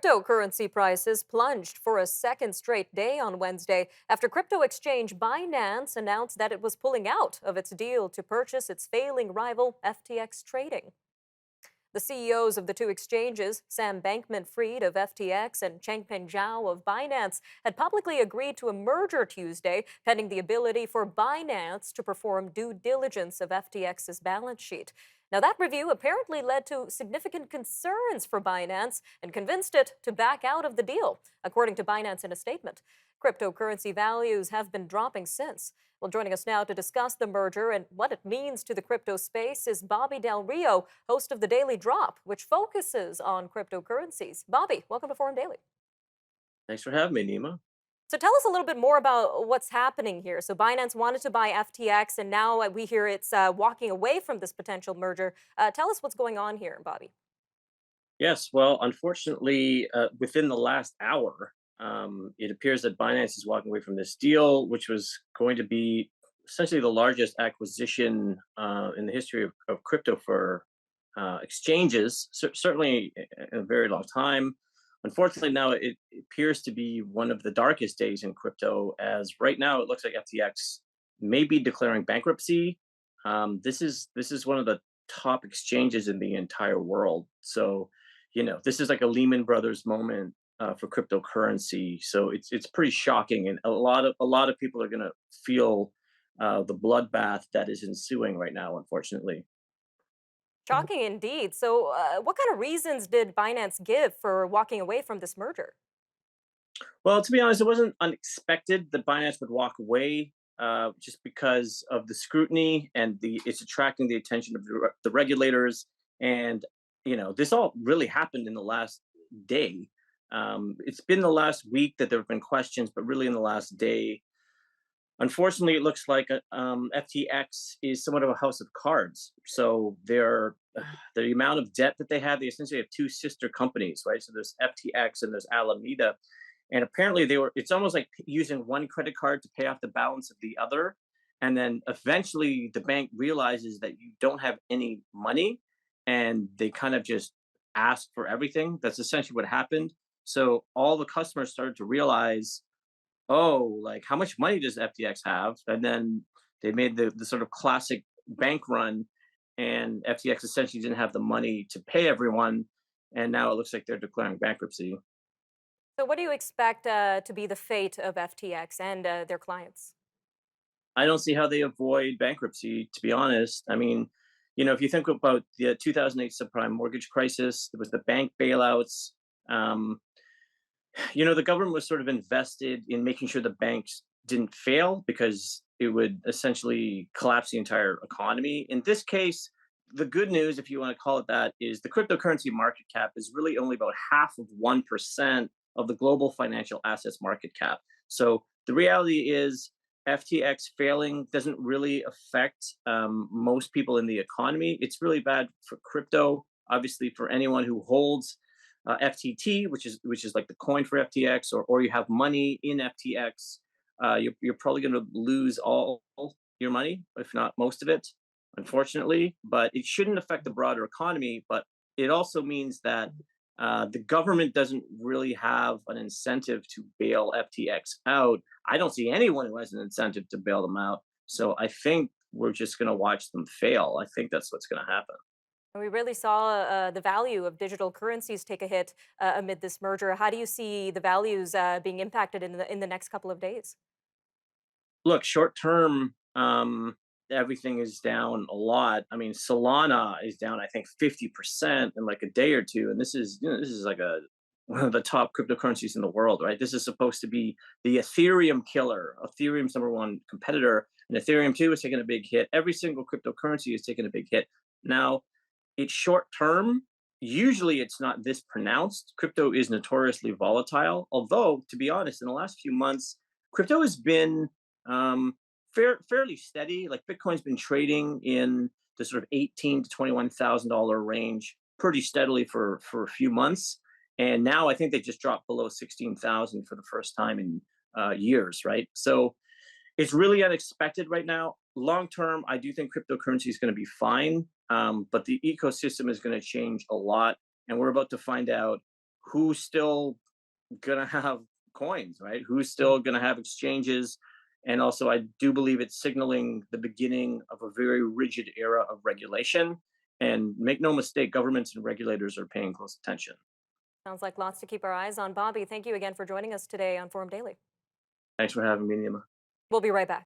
Cryptocurrency prices plunged for a second straight day on Wednesday after crypto exchange Binance announced that it was pulling out of its deal to purchase its failing rival FTX trading. The CEOs of the two exchanges, Sam Bankman-Fried of FTX and Changpeng Zhao of Binance, had publicly agreed to a merger Tuesday, pending the ability for Binance to perform due diligence of FTX's balance sheet. Now, that review apparently led to significant concerns for Binance and convinced it to back out of the deal, according to Binance in a statement. Cryptocurrency values have been dropping since. Well, joining us now to discuss the merger and what it means to the crypto space is Bobby Del Rio, host of The Daily Drop, which focuses on cryptocurrencies. Bobby, welcome to Foreign Daily. Thanks for having me, Nima. So tell us a little bit more about what's happening here. So Binance wanted to buy FTX, and now we hear it's walking away from this potential merger. Tell us what's going on here, Bobby. Yes, well, unfortunately, within the last hour, it appears that Binance is walking away from this deal, which was going to be essentially the largest acquisition in the history of crypto for exchanges, certainly in a very long time. Unfortunately, now it appears to be one of the darkest days in crypto, as right now it looks like FTX may be declaring bankruptcy. This is one of the top exchanges in the entire world. So, this is like a Lehman Brothers moment for cryptocurrency. So it's pretty shocking, and a lot of people are going to feel the bloodbath that is ensuing right now. Unfortunately. Shocking indeed. So, what kind of reasons did Binance give for walking away from this merger? Well, to be honest, it wasn't unexpected that Binance would walk away, just because of the scrutiny and it's attracting the attention of the regulators. And this all really happened in the last day. It's been the last week that there have been questions, but really in the last day, unfortunately, it looks like FTX is somewhat of a house of cards. So the amount of debt that they essentially have two sister companies, right? So there's FTX and there's Alameda, and apparently it's almost like using one credit card to pay off the balance of the other, and then eventually the bank realizes that you don't have any money, and they kind of just ask for everything. That's essentially what happened. So all the customers started to realize, oh, like, how much money does FTX have? And then they made the sort of classic bank run, and FTX essentially didn't have the money to pay everyone, and now it looks like they're declaring bankruptcy. So, what do you expect to be the fate of FTX and their clients? I don't see how they avoid bankruptcy, to be honest. I mean, if you think about the 2008 subprime mortgage crisis, there was the bank bailouts. Um, the government was sort of invested in making sure the banks didn't fail because it would essentially collapse the entire economy. In this case, the good news, if you want to call it that, is the cryptocurrency market cap is really only about half of 1% of the global financial assets market cap. So the reality is, FTX failing doesn't really affect most people in the economy. It's really bad for crypto, obviously, for anyone who holds FTT, which is like the coin for FTX, or you have money in FTX. You're probably going to lose all your money, if not most of it, unfortunately. But it shouldn't affect the broader economy. But it also means that the government doesn't really have an incentive to bail FTX out. I don't see anyone who has an incentive to bail them out. So I think we're just going to watch them fail. I think that's what's going to happen. And we really saw the value of digital currencies take a hit amid this merger. How do you see the values being impacted in the next couple of days? Look, short term, everything is down a lot. I mean, Solana is down, I think, 50% in like a day or two, and this is like one of the top cryptocurrencies in the world, right? This is supposed to be the Ethereum killer. Ethereum's number one competitor, and Ethereum too is taking a big hit. Every single cryptocurrency is taking a big hit. Now, it's short term. Usually, it's not this pronounced. Crypto is notoriously volatile. Although, to be honest, in the last few months, crypto has been um, fairly steady. Like Bitcoin's been trading in the sort of 18 to $21,000 range pretty steadily for a few months, and now I think they just dropped below 16,000 for the first time in years. Right, so it's really unexpected right now. Long term, I do think cryptocurrency is going to be fine, but the ecosystem is going to change a lot, and we're about to find out who's still gonna have coins, right? Who's still gonna have exchanges? And also, I do believe it's signaling the beginning of a very rigid era of regulation. And make no mistake, governments and regulators are paying close attention. Sounds like lots to keep our eyes on. Bobby, thank you again for joining us today on Forum Daily. Thanks for having me, Nima. We'll be right back.